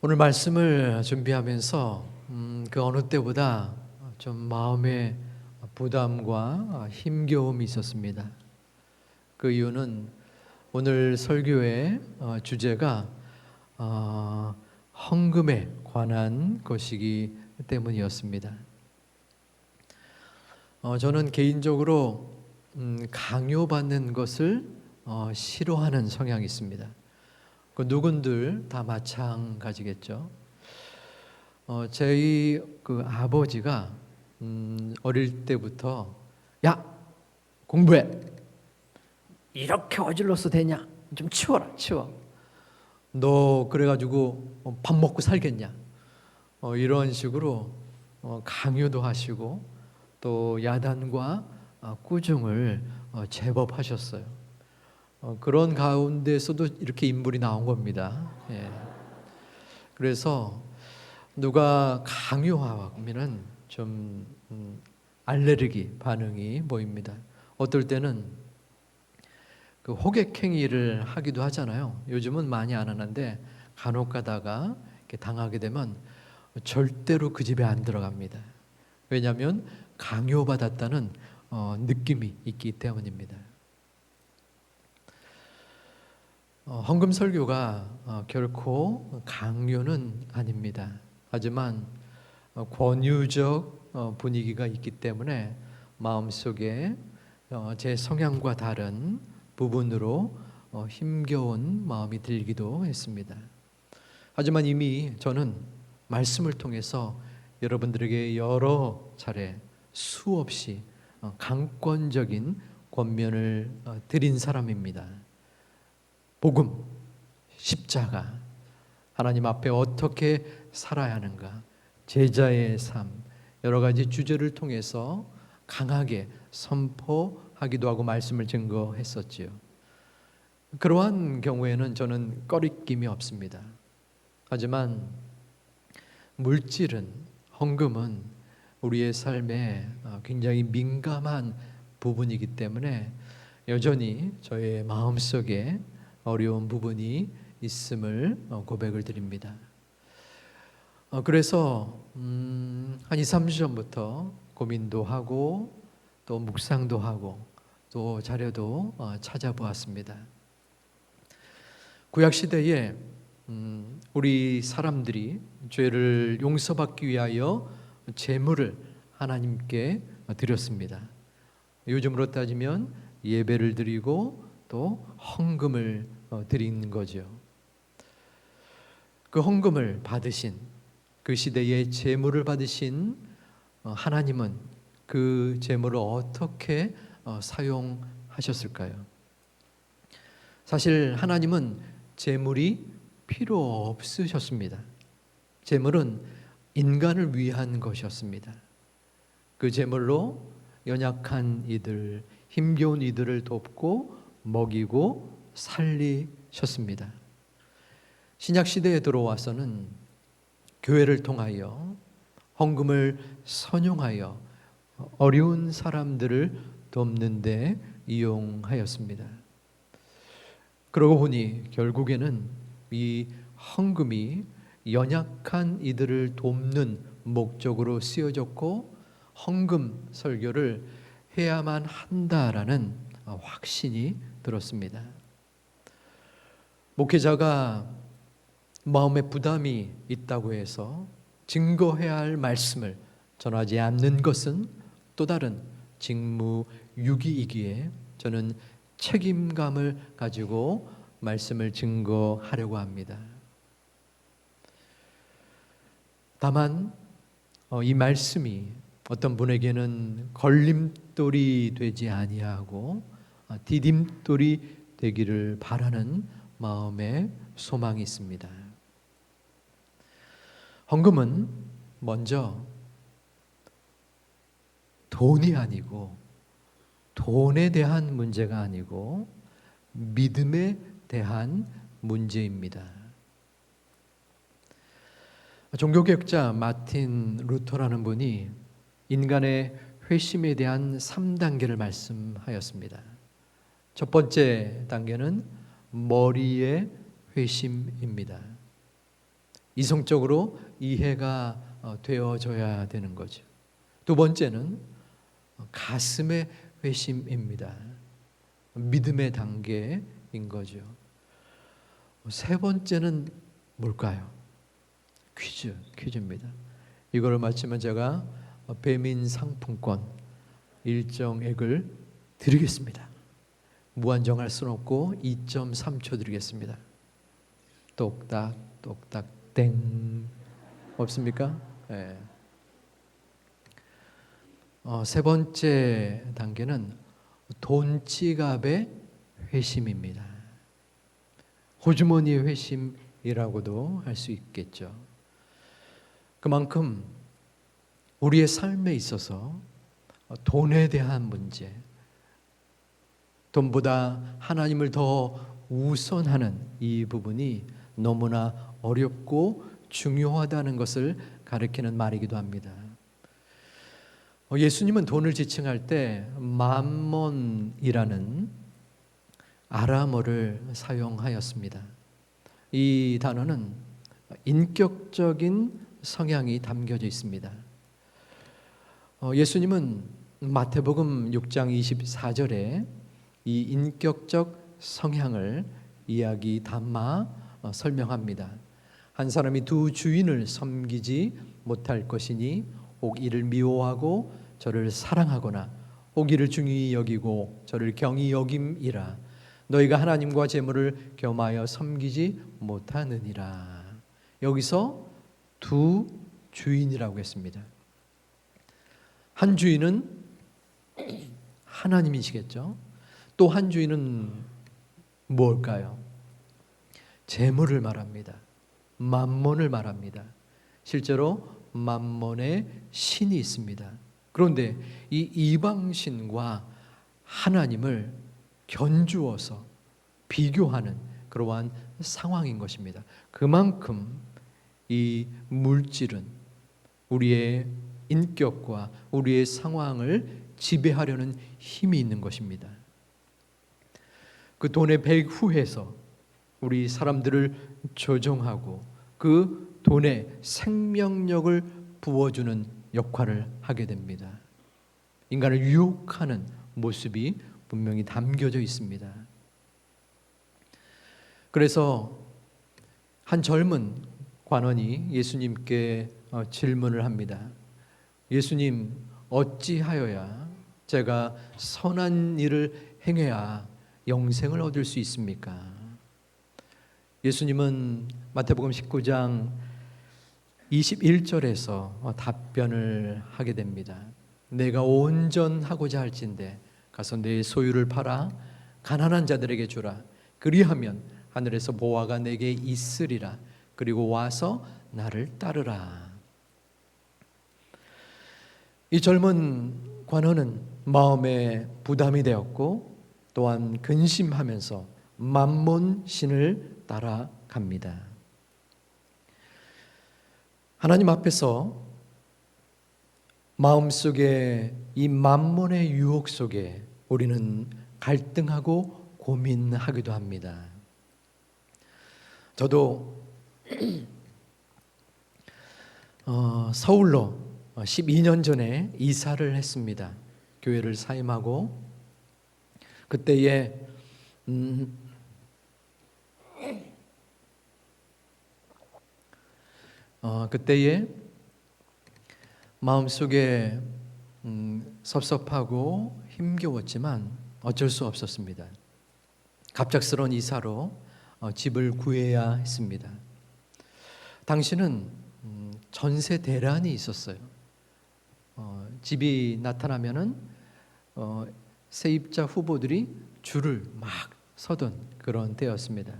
오늘 말씀을 준비하면서 그 어느 때보다 좀 마음에 부담과 힘겨움이 있었습니다. 그 이유는 오늘 설교의 주제가 헌금에 관한 것이기 때문이었습니다. 저는 개인적으로 강요받는 것을 싫어하는 성향이 있습니다. 그 누군들 다 마찬가지겠죠. 저희 그 아버지가 어릴 때부터 야 공부해, 이렇게 어질러서 되냐, 좀 치워라 치워, 너 그래가지고 밥 먹고 살겠냐, 이런 식으로 강요도 하시고 또 야단과 꾸중을 제법 하셨어요. 그런 가운데서도 이렇게 인물이 나온 겁니다. 예. 그래서 누가 강요하면은 좀 알레르기 반응이 보입니다. 어떨 때는 그 호객행위를 하기도 하잖아요. 요즘은 많이 안 하는데 간혹 가다가 이렇게 당하게 되면 절대로 그 집에 안 들어갑니다. 왜냐하면 강요받았다는 느낌이 있기 때문입니다. 헌금 설교가 결코 강요는 아닙니다. 하지만 권유적 분위기가 있기 때문에 마음속에 제 성향과 다른 부분으로 힘겨운 마음이 들기도 했습니다. 하지만 이미 저는 말씀을 통해서 여러분들에게 여러 차례 수없이 강권적인 권면을 드린 사람입니다. 복음, 십자가, 하나님 앞에 어떻게 살아야 하는가, 제자의 삶, 여러 가지 주제를 통해서 강하게 선포하기도 하고 말씀을 증거했었지요. 그러한 경우에는 저는 꺼리낌이 없습니다. 하지만 물질은, 헌금은 우리의 삶에 굉장히 민감한 부분이기 때문에 여전히 저의 마음속에 어려운 부분이 있음을 고백을 드립니다. 그래서 한 2, 3주 전부터 고민도 하고 또 묵상도 하고 또 자료도 찾아보았습니다. 구약시대에 우리 사람들이 죄를 용서받기 위하여 제물을 하나님께 드렸습니다. 요즘으로 따지면 예배를 드리고 또 헌금을 드린 거죠. 그 헌금을 받으신, 그 시대의 제물을 받으신 하나님은 그 제물을 어떻게 사용하셨을까요? 사실 하나님은 제물이 필요 없으셨습니다. 제물은 인간을 위한 것이었습니다. 그 제물로 연약한 이들, 힘겨운 이들을 돕고 먹이고 살리셨습니다. 신약 시대에 들어와서는 교회를 통하여 헌금을 선용하여 어려운 사람들을 돕는 데 이용하였습니다. 그러고 보니 결국에는 이 헌금이 연약한 이들을 돕는 목적으로 쓰여졌고 헌금 설교를 해야만 한다라는 확신이 들었습니다. 목회자가 마음에 부담이 있다고 해서 증거해야 할 말씀을 전하지 않는 것은 또 다른 직무유기이기에 저는 책임감을 가지고 말씀을 증거하려고 합니다. 다만 이 말씀이 어떤 분에게는 걸림돌이 되지 아니하고 디딤돌이 되기를 바라는 마음의 소망이 있습니다. 헌금은 먼저 돈이 아니고 돈에 대한 문제가 아니고 믿음에 대한 문제입니다. 종교개혁자 마틴 루터라는 분이 인간의 회심에 대한 3단계를 말씀하였습니다. 첫 번째 단계는 머리의 회심입니다. 이성적으로 이해가 되어져야 되는 거죠. 두 번째는 가슴의 회심입니다. 믿음의 단계인 거죠. 세 번째는 뭘까요? 퀴즈입니다. 이걸 맞히면 제가 배민 상품권 일정액을 드리겠습니다. 무한정할 수는 없고 2.3초 드리겠습니다. 똑딱 똑딱 땡. 없습니까? 네. 세 번째 단계는 돈지갑의 회심입니다. 호주머니의 회심이라고도 할 수 있겠죠. 그만큼 우리의 삶에 있어서 돈에 대한 문제, 돈보다 하나님을 더 우선하는 이 부분이 너무나 어렵고 중요하다는 것을 가리키는 말이기도 합니다. 예수님은 돈을 지칭할 때 맘몬이라는 아람어를 사용하였습니다. 이 단어는 인격적인 성향이 담겨져 있습니다. 예수님은 마태복음 6장 24절에 이 인격적 성향을 이야기 담아 설명합니다. 한 사람이 두 주인을 섬기지 못할 것이니 혹 이를 미워하고 저를 사랑하거나 혹 이를 중히 여기고 저를 경히 여김이라. 너희가 하나님과 재물을 겸하여 섬기지 못하느니라. 여기서 두 주인이라고 했습니다. 한 주인은 하나님이시겠죠. 또 한 주인은 뭘까요? 재물을 말합니다. 맘몬을 말합니다. 실제로 맘몬의 신이 있습니다. 그런데 이 이방신과 하나님을 견주어서 비교하는 그러한 상황인 것입니다. 그만큼 이 물질은 우리의 인격과 우리의 상황을 지배하려는 힘이 있는 것입니다. 그 돈의 배후에서 우리 사람들을 조종하고 그 돈에 생명력을 부어주는 역할을 하게 됩니다. 인간을 유혹하는 모습이 분명히 담겨져 있습니다. 그래서 한 젊은 관원이 예수님께 질문을 합니다. 예수님, 어찌하여야 제가 선한 일을 행해야 영생을 얻을 수 있습니까? 예수님은 마태복음 19장 21절에서 답변을 하게 됩니다. 내가 온전하고자 할진대 가서 내 소유를 팔아 가난한 자들에게 주라. 그리하면 하늘에서 보화가 내게 있으리라. 그리고 와서 나를 따르라. 이 젊은 관원은 마음에 부담이 되었고 또한 근심하면서 맘몬 신을 따라갑니다. 하나님 앞에서 마음속에 이 맘몬의 유혹 속에 우리는 갈등하고 고민하기도 합니다. 저도 서울로 12년 전에 이사를 했습니다. 교회를 사임하고 그때에 마음속에 섭섭하고 힘겨웠지만 어쩔 수 없었습니다. 갑작스러운 이사로 집을 구해야 했습니다. 당시는 전세 대란이 있었어요. 집이 나타나면은 세입자 후보들이 줄을 막 서던 그런 때였습니다.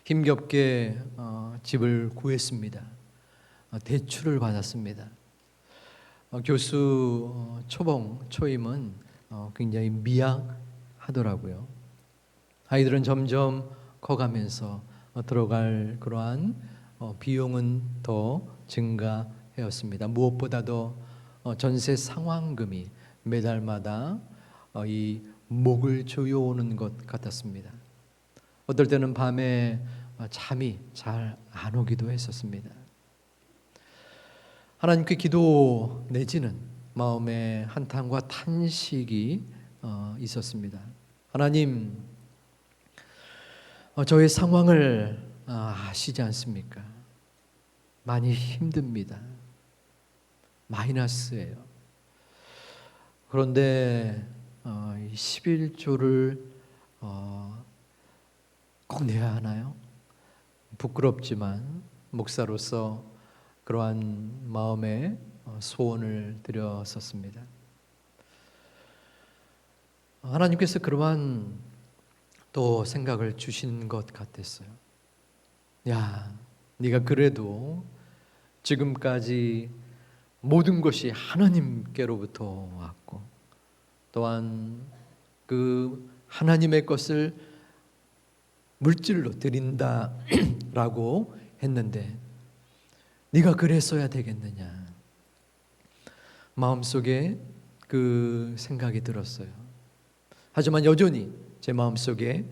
힘겹게 집을 구했습니다. 대출을 받았습니다. 교수 초봉 초임은 굉장히 미약하더라고요. 아이들은 점점 커가면서 들어갈 그러한 비용은 더 증가하였습니다. 무엇보다도 전세 상환금이 매달마다 이 목을 조여오는 것 같았습니다. 어떨 때는 밤에 잠이 잘 안 오기도 했었습니다. 하나님께 기도 내지는 마음의 한탄과 탄식이 있었습니다. 하나님, 저의 상황을 아시지 않습니까? 많이 힘듭니다. 마이너스예요. 그런데 11조를 꼭 내야 하나요? 부끄럽지만 목사로서 그러한 마음의 소원을 드렸었습니다. 하나님께서 그러한 또 생각을 주신 것 같았어요. 야, 네가 그래도 지금까지 모든 것이 하나님께로부터 왔고 또한 그 하나님의 것을 물질로 드린다라고 했는데 네가 그랬어야 되겠느냐. 마음속에 그 생각이 들었어요. 하지만 여전히 제 마음속에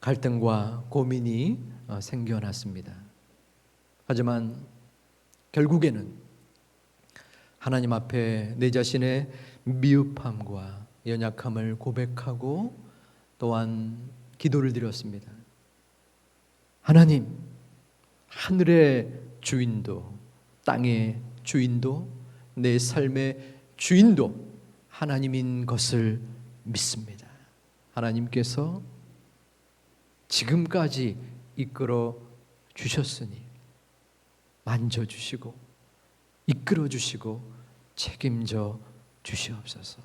갈등과 고민이 생겨났습니다. 하지만 결국에는 하나님 앞에 내 자신의 미흡함과 연약함을 고백하고 또한 기도를 드렸습니다. 하나님, 하늘의 주인도 땅의 주인도 내 삶의 주인도 하나님인 것을 믿습니다. 하나님께서 지금까지 이끌어 주셨으니 만져주시고 이끌어 주시고 책임져 주시옵소서.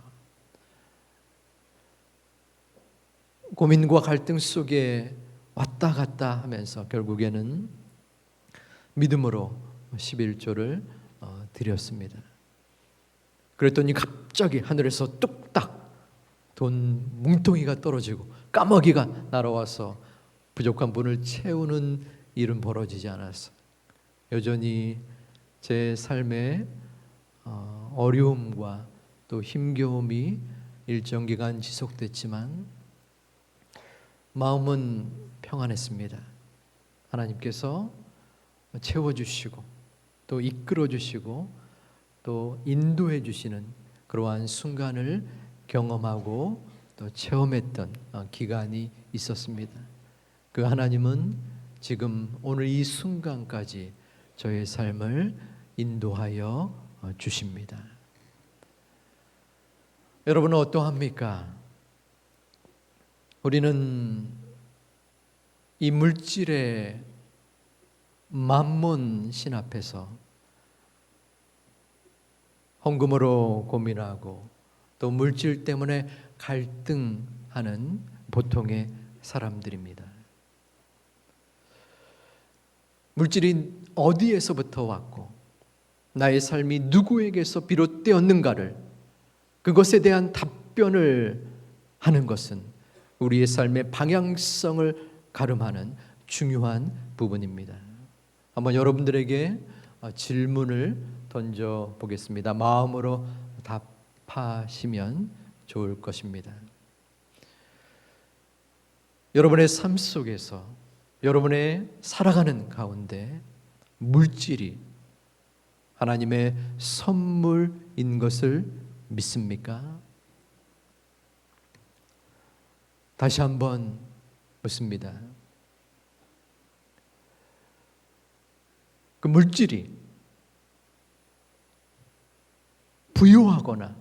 고민과 갈등 속에 왔다 갔다 하면서 결국에는 믿음으로 11조를 드렸습니다. 그랬더니 갑자기 하늘에서 뚝딱 돈 뭉텅이가 떨어지고 까마귀가 날아와서 부족한 분을 채우는 일은 벌어지지 않았어요. 여전히 제 삶의 어려움과 또 힘겨움이 일정 기간 지속됐지만 마음은 평안했습니다. 하나님께서 채워주시고 또 이끌어주시고 또 인도해 주시는 그러한 순간을 경험하고 또 체험했던 기간이 있었습니다. 그 하나님은 지금 오늘 이 순간까지 저의 삶을 인도하여 주십니다. 여러분은 어떠합니까? 우리는 이 물질의 만몬 신 앞에서 헌금으로 고민하고 또 물질 때문에 갈등하는 보통의 사람들입니다. 물질이 어디에서부터 왔고 나의 삶이 누구에게서 비롯되었는가를 그것에 대한 답변을 하는 것은 우리의 삶의 방향성을 가름하는 중요한 부분입니다. 한번 여러분들에게 질문을 던져 보겠습니다. 마음으로 답하시면 좋을 것입니다. 여러분의 삶 속에서 여러분의 살아가는 가운데 물질이 하나님의 선물인 것을 믿습니까? 다시 한번 묻습니다. 그 물질이 부유하거나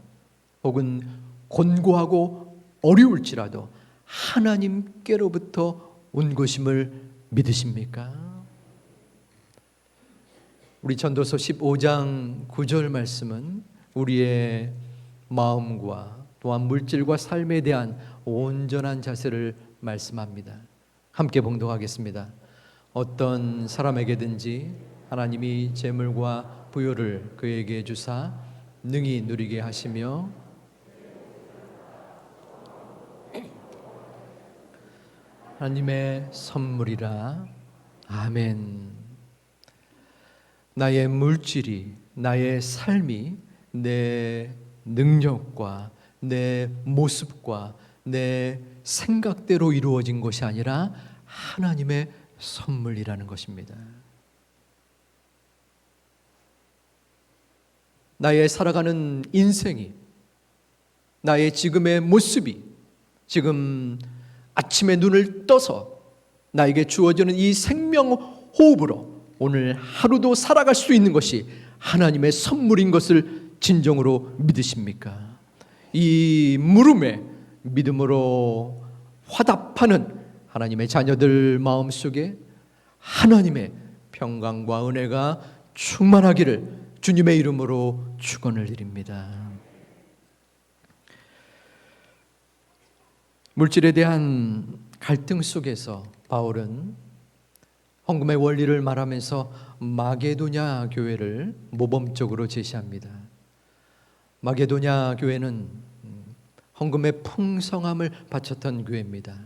혹은 곤고하고 어려울지라도 하나님께로부터 온 것임을 믿으십니까? 우리 전도서 15장 9절 말씀은 우리의 마음과 또한 물질과 삶에 대한 온전한 자세를 말씀합니다. 함께 봉독하겠습니다. 어떤 사람에게든지 하나님이 재물과 부요를 그에게 주사 능히 누리게 하시며 하나님의 선물이라. 아멘. 나의 물질이, 나의 삶이 내 능력과 내 모습과 내 생각대로 이루어진 것이 아니라 하나님의 선물이라는 것입니다. 나의 살아가는 인생이, 나의 지금의 모습이, 지금 아침에 눈을 떠서 나에게 주어지는 이 생명 호흡으로 오늘 하루도 살아갈 수 있는 것이 하나님의 선물인 것을 진정으로 믿으십니까? 이 물음에 믿음으로 화답하는 하나님의 자녀들 마음속에 하나님의 평강과 은혜가 충만하기를 주님의 이름으로 축원을 드립니다. 물질에 대한 갈등 속에서 바울은 헌금의 원리를 말하면서 마게도냐 교회를 모범적으로 제시합니다. 마게도냐 교회는 헌금의 풍성함을 바쳤던 교회입니다.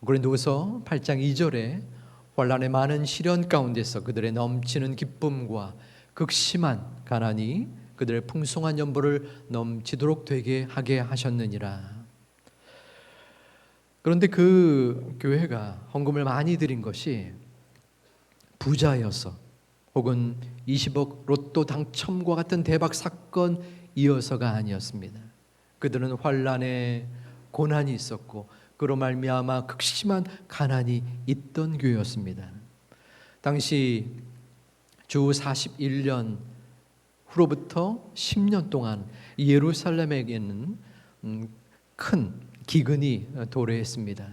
고린도후서 8장 2절에 환난의 많은 시련 가운데서 그들의 넘치는 기쁨과 극심한 가난이 그들의 풍성한 연보를 넘치도록 되게 하게 하셨느니라. 그런데 그 교회가 헌금을 많이 드린 것이 부자여서 혹은 20억 로또 당첨과 같은 대박 사건이어서가 아니었습니다. 그들은 환난에 고난이 있었고 그로 말미암아 극심한 가난이 있던 교회였습니다. 당시 주 41년 후로부터 10년 동안 예루살렘에게는 큰 기근이 도래했습니다.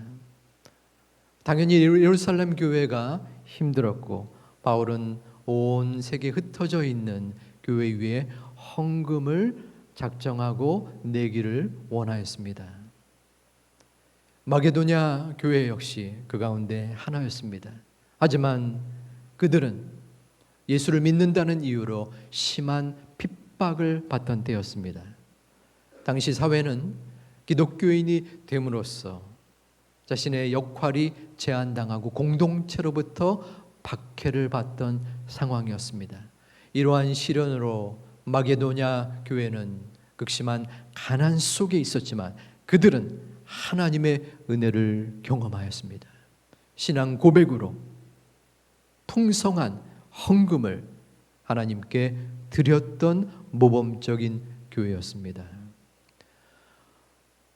당연히 예루살렘 교회가 힘들었고 바울은 온 세계에 흩어져 있는 교회 위에 헌금을 작정하고 내기를 원하였습니다. 마게도냐 교회 역시 그 가운데 하나였습니다. 하지만 그들은 예수를 믿는다는 이유로 심한 핍박을 받던 때였습니다. 당시 사회는 기독교인이 됨으로써 자신의 역할이 제한당하고 공동체로부터 박해를 받던 상황이었습니다. 이러한 시련으로 마게도냐 교회는 극심한 가난 속에 있었지만 그들은 하나님의 은혜를 경험하였습니다. 신앙 고백으로 풍성한 헌금을 하나님께 드렸던 모범적인 교회였습니다.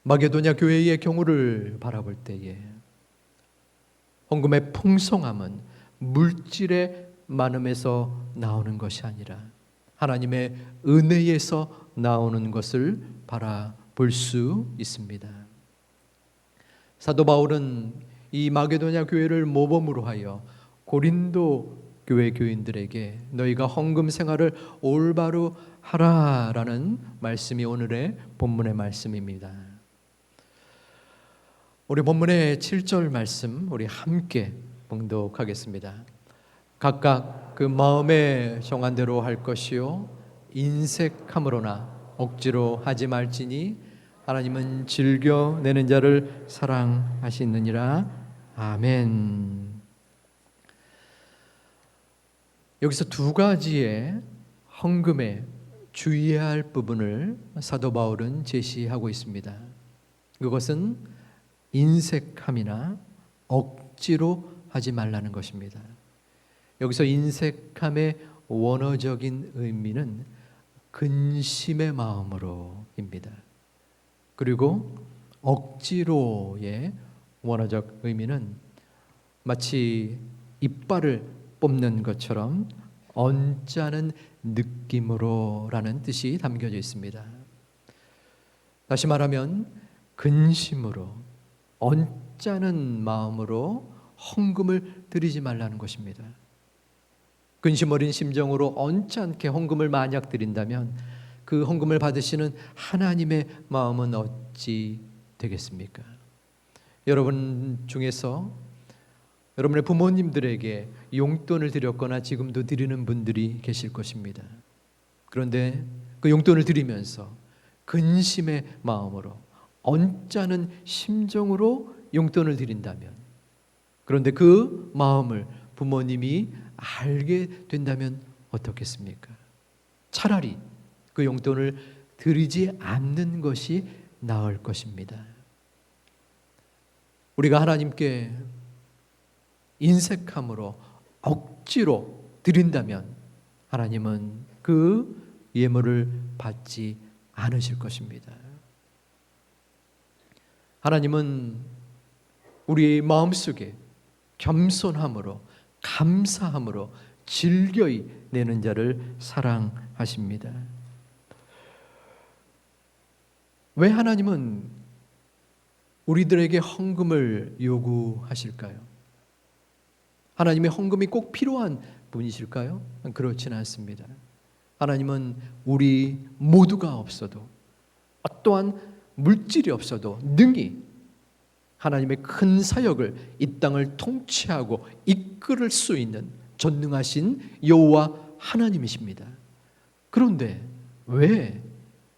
마게도냐 교회의 경우를 바라볼 때에 헌금의 풍성함은 물질의 많음에서 나오는 것이 아니라 하나님의 은혜에서 나오는 것을 바라볼 수 있습니다. 사도 바울은 이 마게도냐 교회를 모범으로 하여 고린도 교회 교인들에게 너희가 헌금 생활을 올바로 하라라는 말씀이 오늘의 본문의 말씀입니다. 우리 본문의 7절 말씀 우리 함께 봉독하겠습니다. 각각 그 마음에 정한 대로 할 것이요 인색함으로나 억지로 하지 말지니 하나님은 즐겨 내는 자를 사랑하시느니라. 아멘. 여기서 두 가지의 헌금에 주의해야 할 부분을 사도 바울은 제시하고 있습니다. 그것은 인색함이나 억지로 하지 말라는 것입니다. 여기서 인색함의 원어적인 의미는 근심의 마음으로입니다. 그리고 억지로의 원어적 의미는 마치 이빨을 뽑는 것처럼 언짢은 느낌으로라는 뜻이 담겨져 있습니다. 다시 말하면 근심으로 언짢은 마음으로 헌금을 드리지 말라는 것입니다. 근심 어린 심정으로 언짢게 헌금을 만약 드린다면 그 헌금을 받으시는 하나님의 마음은 어찌 되겠습니까? 여러분 중에서 여러분의 부모님들에게 용돈을 드렸거나 지금도 드리는 분들이 계실 것입니다. 그런데 그 용돈을 드리면서 근심의 마음으로 언짢은 심정으로 용돈을 드린다면, 그런데 그 마음을 부모님이 알게 된다면 어떻겠습니까? 차라리 그 용돈을 드리지 않는 것이 나을 것입니다. 우리가 하나님께 인색함으로 억지로 드린다면 하나님은 그 예물을 받지 않으실 것입니다. 하나님은 우리의 마음속에 겸손함으로 감사함으로 즐거이 내는 자를 사랑하십니다. 왜 하나님은 우리들에게 헌금을 요구하실까요? 하나님의 헌금이 꼭 필요한 분이실까요? 그렇지는 않습니다. 하나님은 우리 모두가 없어도, 어떠한 물질이 없어도 능히 하나님의 큰 사역을 이 땅을 통치하고 이끌을 수 있는 전능하신 여호와 하나님이십니다. 그런데 왜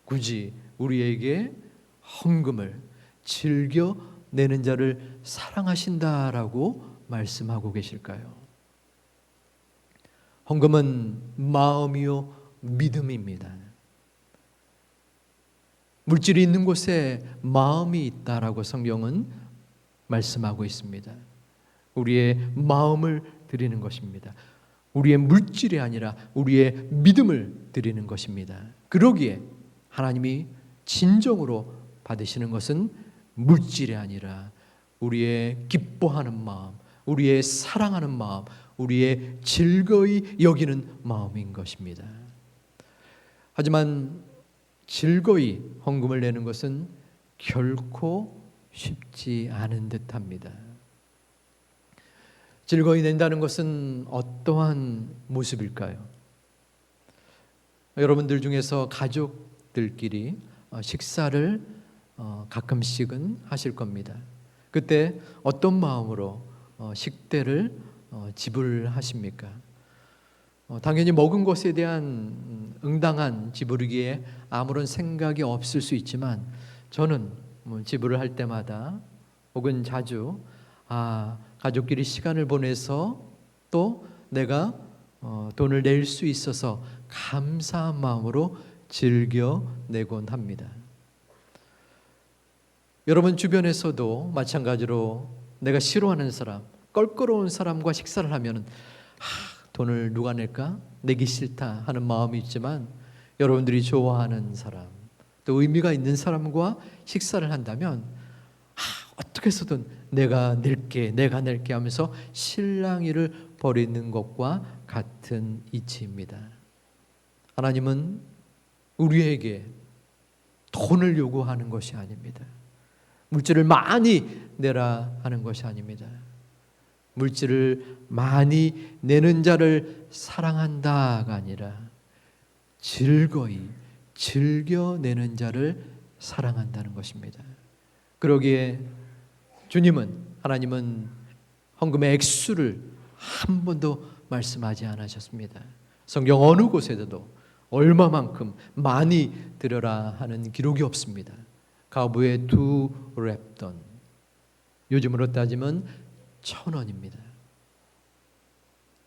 굳이 우리에게 헌금을 즐겨 내는 자를 사랑하신다라고 말씀하고 계실까요? 헌금은 마음이요 믿음입니다. 물질이 있는 곳에 마음이 있다라고 성경은 말씀하고 있습니다. 우리의 마음을 드리는 것입니다. 우리의 물질이 아니라 우리의 믿음을 드리는 것입니다. 그러기에 하나님이 진정으로 받으시는 것은 물질이 아니라 우리의 기뻐하는 마음, 우리의 사랑하는 마음, 우리의 즐거이 여기는 마음인 것입니다. 하지만 즐거이 헌금을 내는 것은 결코 쉽지 않은 듯합니다. 즐거이 낸다는 것은 어떠한 모습일까요? 여러분들 중에서 가족들끼리 식사를 가끔씩은 하실 겁니다. 그때 어떤 마음으로 식대를 지불하십니까? 당연히 먹은 것에 대한 응당한 지불이기에 아무런 생각이 없을 수 있지만 저는 지불을 할 때마다 혹은 자주 가족끼리 시간을 보내서 또 내가 돈을 낼 수 있어서 감사한 마음으로 즐겨 내곤 합니다. 여러분 주변에서도 마찬가지로 내가 싫어하는 사람, 껄끄러운 사람과 식사를 하면 돈을 누가 낼까? 내기 싫다 하는 마음이 있지만 여러분들이 좋아하는 사람, 또 의미가 있는 사람과 식사를 한다면 어떻게 해서든 내가 낼게 하면서 실랑이를 벌이는 것과 같은 이치입니다. 하나님은 우리에게 돈을 요구하는 것이 아닙니다. 물질을 많이 내라 하는 것이 아닙니다. 물질을 많이 내는 자를 사랑한다가 아니라 즐거이 즐겨 내는 자를 사랑한다는 것입니다. 그러기에 하나님은 헌금의 액수를 한 번도 말씀하지 않으셨습니다. 성경 어느 곳에도 얼마만큼 많이 드려라 하는 기록이 없습니다. 가부에 2렙돈, 요즘으로 따지면 1,000원입니다.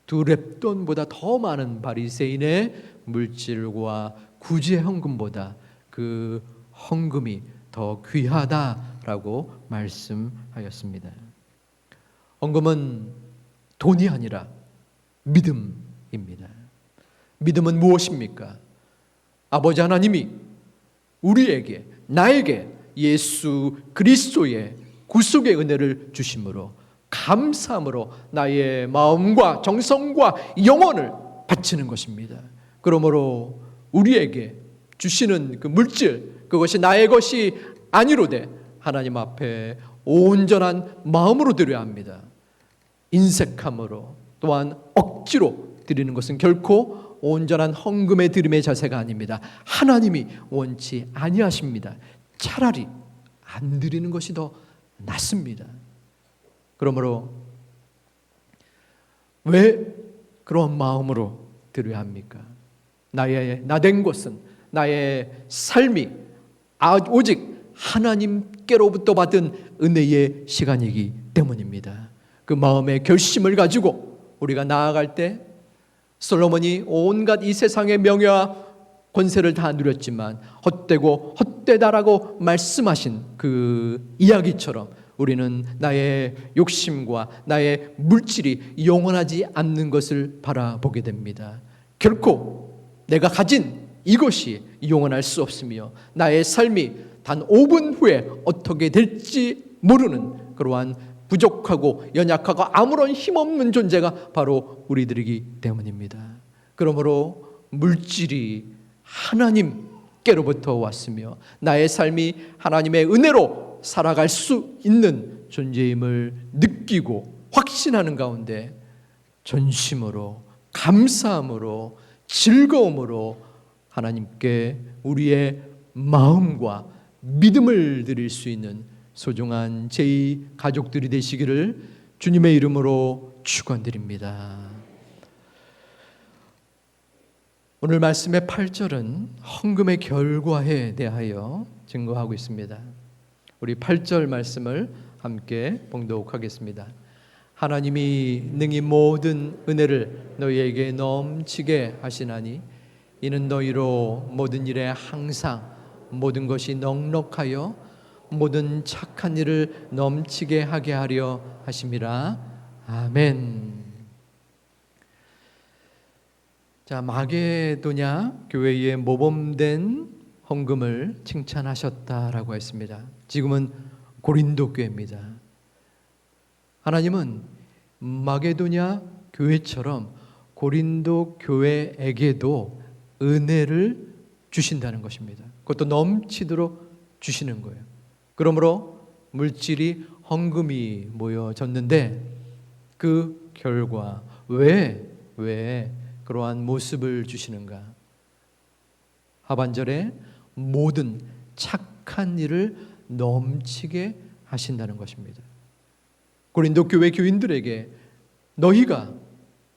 2렙돈보다 더 많은 바리새인의 물질과 구제 헌금보다 그 헌금이 더 귀하다라고 말씀하였습니다. 헌금은 돈이 아니라 믿음입니다. 믿음은 무엇입니까? 아버지 하나님이 우리에게, 나에게 예수 그리스도의 구속의 은혜를 주심으로 감사함으로 나의 마음과 정성과 영혼을 바치는 것입니다. 그러므로 우리에게 주시는 그 물질, 그것이 나의 것이 아니로되 하나님 앞에 온전한 마음으로 드려야 합니다. 인색함으로 또한 억지로 드리는 것은 결코 온전한 헌금의 드림의 자세가 아닙니다. 하나님이 원치 아니하십니다. 차라리 안 드리는 것이 더 낫습니다. 그러므로 왜 그런 마음으로 드려야 합니까? 나된 것은, 나의 삶이 오직 하나님께로부터 받은 은혜의 시간이기 때문입니다. 그 마음의 결심을 가지고 우리가 나아갈 때 솔로몬이 온갖 이 세상의 명예와 권세를 다 누렸지만 헛되고 헛되다라고 말씀하신 그 이야기처럼 우리는 나의 욕심과 나의 물질이 영원하지 않는 것을 바라보게 됩니다. 결코 내가 가진 이것이 영원할 수 없으며 나의 삶이 단 5분 후에 어떻게 될지 모르는 그러한 부족하고 연약하고 아무런 힘없는 존재가 바로 우리들이기 때문입니다. 그러므로 물질이 하나님께로부터 왔으며 나의 삶이 하나님의 은혜로 살아갈 수 있는 존재임을 느끼고 확신하는 가운데 전심으로, 감사함으로, 즐거움으로 하나님께 우리의 마음과 믿음을 드릴 수 있는 소중한 제2 가족들이 되시기를 주님의 이름으로 축원드립니다. 오늘 말씀의 8절은 헌금의 결과에 대하여 증거하고 있습니다. 우리 8절 말씀을 함께 봉독하겠습니다. 하나님이 능히 모든 은혜를 너희에게 넘치게 하시나니 이는 너희로 모든 일에 항상 모든 것이 넉넉하여 모든 착한 일을 넘치게 하게 하려 하심이라. 아멘. 자, 마게도냐 교회의 모범된 헌금을 칭찬하셨다라고 했습니다. 지금은 고린도 교회입니다. 하나님은 마게도냐 교회처럼 고린도 교회에게도 은혜를 주신다는 것입니다. 그것도 넘치도록 주시는 거예요. 그러므로 물질이 헌금이 모여졌는데 그 결과 왜 그러한 모습을 주시는가? 하반절에 모든 착한 일을 넘치게 하신다는 것입니다. 고린도 교회 교인들에게 너희가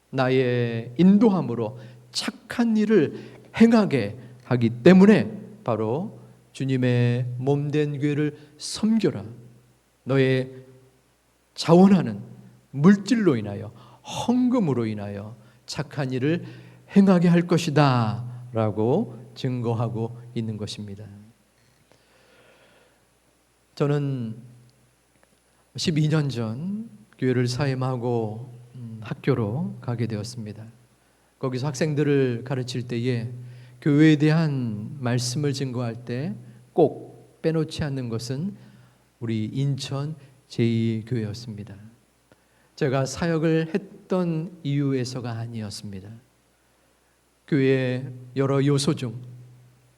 나의 인도함으로 착한 일을 행하게 하기 때문에 바로 주님의 몸된 교회를 섬겨라. 너의 자원하는 물질로 인하여 헌금으로 인하여 착한 일을 행하게 할 것이다 라고 증거하고 있는 것입니다. 저는 12년 전 교회를 사임하고 학교로 가게 되었습니다. 거기서 학생들을 가르칠 때에 교회에 대한 말씀을 증거할 때 꼭 빼놓지 않는 것은 우리 인천 제2교회였습니다. 제가 사역을 했던 이유에서가 아니었습니다. 교회의 여러 요소 중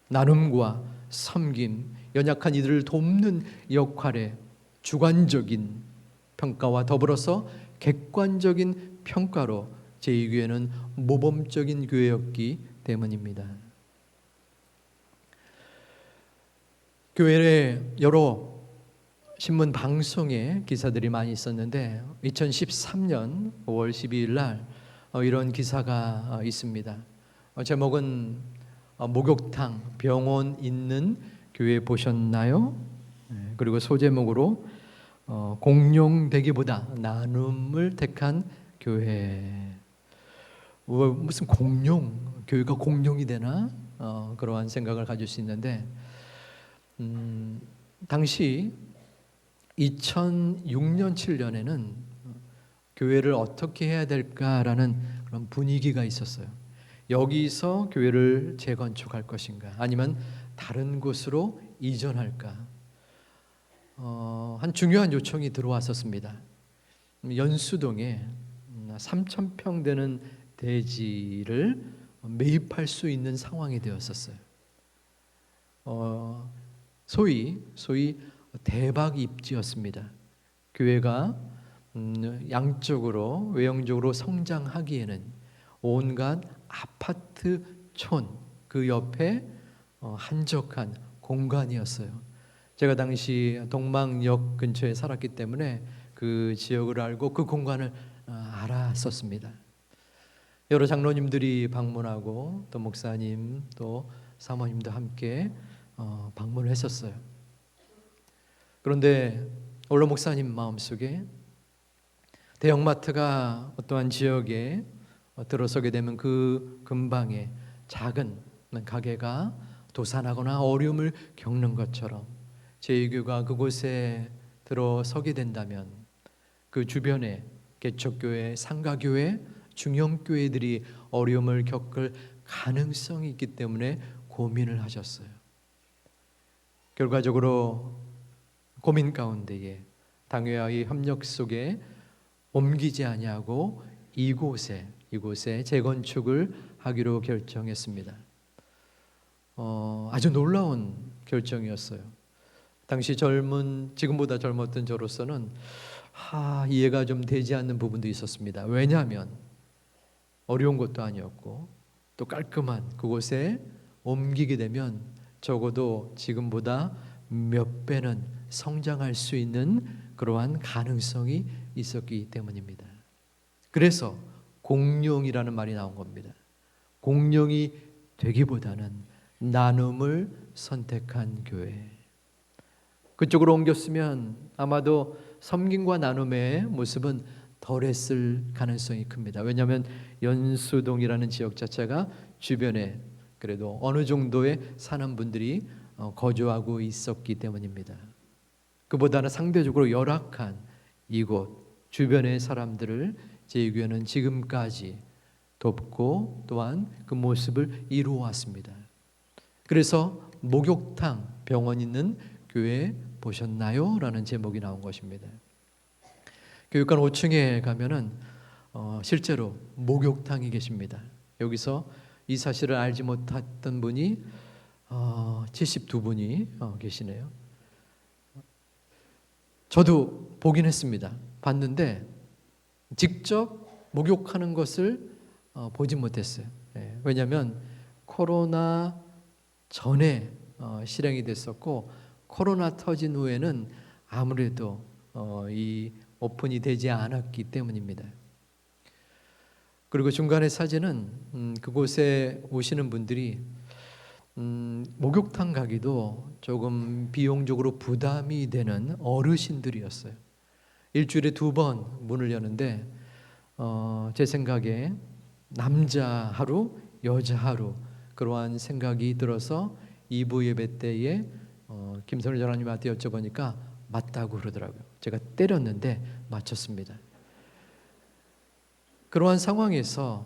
나눔과 섬김, 연약한 이들을 돕는 역할에 주관적인 평가와 더불어서 객관적인 평가로 제2교회는 모범적인 교회였기 때문입니다. 교회의 여러 신문 방송에 기사들이 많이 있었는데 2013년 5월 12일 날 이런 기사가 있습니다. 제목은 목욕탕, 병원 있는 교회 보셨나요? 그리고 소제목으로 공룡되기보다 나눔을 택한 교회. 무슨 공룡, 교회가 공룡이 되나? 그러한 생각을 가질 수 있는데 당시 2006년, 7년에는 교회를 어떻게 해야 될까라는 그런 분위기가 있었어요. 여기서 교회를 재건축할 것인가 아니면 다른 곳으로 이전할까? 한 중요한 요청이 들어왔었습니다. 연수동에 3,000평 되는 대지를 매입할 수 있는 상황이 되었었어요. 소위 대박 입지였습니다. 교회가 양쪽으로 외형적으로 성장하기에는 온갖 아파트촌 그 옆에 한적한 공간이었어요. 제가 당시 동막역 근처에 살았기 때문에 그 지역을 알고 그 공간을 알았었습니다. 여러 장로님들이 방문하고 또 목사님 또 사모님도 함께 방문을 했었어요. 그런데 원로 목사님 마음속에 대형마트가 어떠한 지역에 들어서게 되면 그 근방에 작은 가게가 도산하거나 어려움을 겪는 것처럼 제2교가 그곳에 들어서게 된다면 그 주변에 개척교회, 상가교회, 중형교회들이 어려움을 겪을 가능성이 있기 때문에 고민을 하셨어요. 결과적으로 고민 가운데에 당회와의 협력 속에 옮기지 아니하고 이곳에 재건축을 하기로 결정했습니다. 아주 놀라운 결정이었어요. 당시 지금보다 젊었던 저로서는 이해가 좀 되지 않는 부분도 있었습니다. 왜냐하면 어려운 것도 아니었고 또 깔끔한 그곳에 옮기게 되면 적어도 지금보다 몇 배는 성장할 수 있는 그러한 가능성이 있었기 때문입니다. 그래서 공룡이라는 말이 나온 겁니다. 공룡이 되기보다는 나눔을 선택한 교회. 그쪽으로 옮겼으면 아마도 섬김과 나눔의 모습은 덜했을 가능성이 큽니다. 왜냐하면 연수동이라는 지역 자체가 주변에 그래도 어느 정도의 사는 분들이 거주하고 있었기 때문입니다. 그보다는 상대적으로 열악한 이곳 주변의 사람들을 제2교회는 지금까지 돕고 또한 그 모습을 이루어왔습니다. 그래서 목욕탕 병원 있는 교회 보셨나요? 라는 제목이 나온 것입니다. 교육관 5층에 가면은 실제로 목욕탕이 계십니다. 여기서 이 사실을 알지 못했던 분이 72분이 계시네요. 저도 보긴 했습니다. 봤는데 직접 목욕하는 것을 보지 못했어요. 왜냐하면 코로나 전에 실행이 됐었고 코로나 터진 후에는 아무래도 이 오픈이 되지 않았기 때문입니다. 그리고 중간에 사진은 그곳에 오시는 분들이 목욕탕 가기도 조금 비용적으로 부담이 되는 어르신들이었어요. 일주일에 2번 문을 여는데 제 생각에 남자 하루, 여자 하루 그러한 생각이 들어서 2부 예배 때에 김선일 전화님한테 여쭤보니까 맞다고 그러더라고요. 제가 때렸는데 맞췄습니다. 그러한 상황에서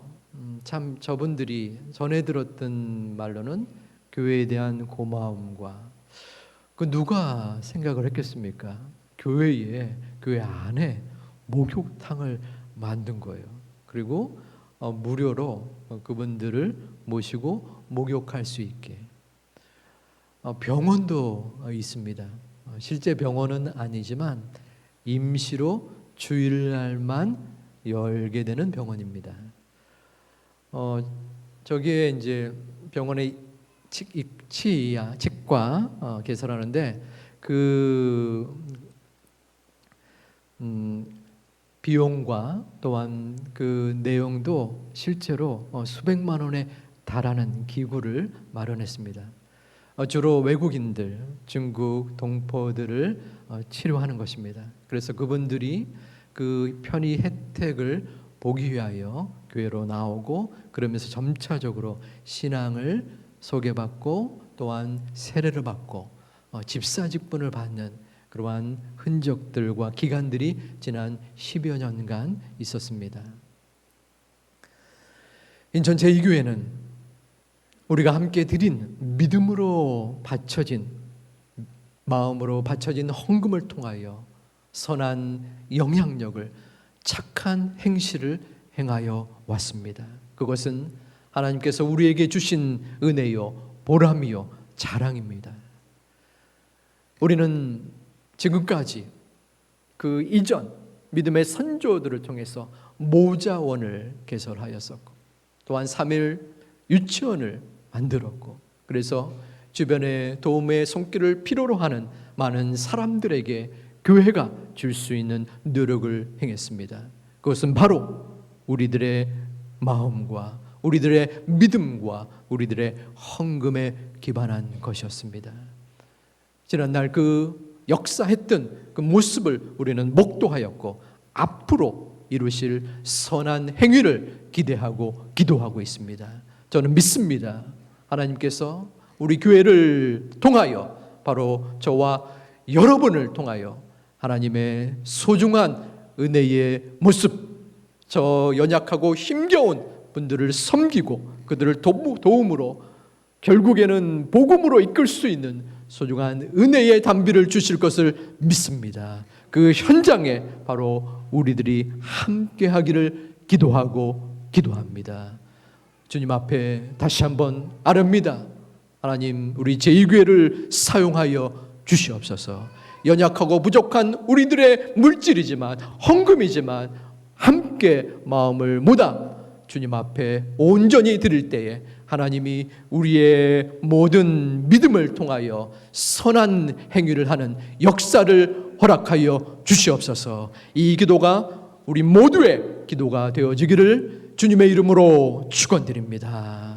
참 저분들이 전해 들었던 말로는 교회에 대한 고마움과 그 누가 생각을 했겠습니까? 교회 안에 목욕탕을 만든 거예요. 그리고 무료로 그분들을 모시고 목욕할 수 있게 병원도 있습니다. 실제 병원은 아니지만 임시로 주일날만 열게 되는 병원입니다. 저기에 이제 병원의 치과 개설하는데 그 비용과 또한 그 내용도 실제로 수백만 원에 달하는 기구를 마련했습니다. 주로 외국인들, 중국 동포들을 치료하는 것입니다. 그래서 그분들이 그 편의 혜택을 보기 위하여 교회로 나오고 그러면서 점차적으로 신앙을 소개받고 또한 세례를 받고 집사직분을 받는 그러한 흔적들과 기간들이 지난 10여 년간 있었습니다. 인천 제2교회는 우리가 함께 드린 믿음으로 바쳐진 마음으로 바쳐진 헌금을 통하여 선한 영향력을 착한 행실을 행하여 왔습니다. 그것은 하나님께서 우리에게 주신 은혜요 보람이요 자랑입니다. 우리는 지금까지 그 이전 믿음의 선조들을 통해서 모자원을 개설하였었고 또한 3일 유치원을 만들었고 그래서 주변에 도움의 손길을 필요로 하는 많은 사람들에게 교회가 줄 수 있는 노력을 행했습니다. 그것은 바로 우리들의 마음과 우리들의 믿음과 우리들의 헌금에 기반한 것이었습니다. 지난날 그 역사했던 그 모습을 우리는 목도하였고 앞으로 이루실 선한 행위를 기대하고 기도하고 있습니다. 저는 믿습니다. 하나님께서 우리 교회를 통하여 바로 저와 여러분을 통하여 하나님의 소중한 은혜의 모습, 저 연약하고 힘겨운 분들을 섬기고 그들을 도움으로 결국에는 복음으로 이끌 수 있는 소중한 은혜의 단비를 주실 것을 믿습니다. 그 현장에 바로 우리들이 함께 하기를 기도합니다. 주님 앞에 다시 한번 아뢰옵니다. 하나님, 우리 제2교회를 사용하여 주시옵소서. 연약하고 부족한 우리들의 물질이지만 헌금이지만 함께 마음을 모아 주님 앞에 온전히 드릴 때에 하나님이 우리의 모든 믿음을 통하여 선한 행위를 하는 역사를 허락하여 주시옵소서. 이 기도가 우리 모두의 기도가 되어지기를 주님의 이름으로 축원드립니다.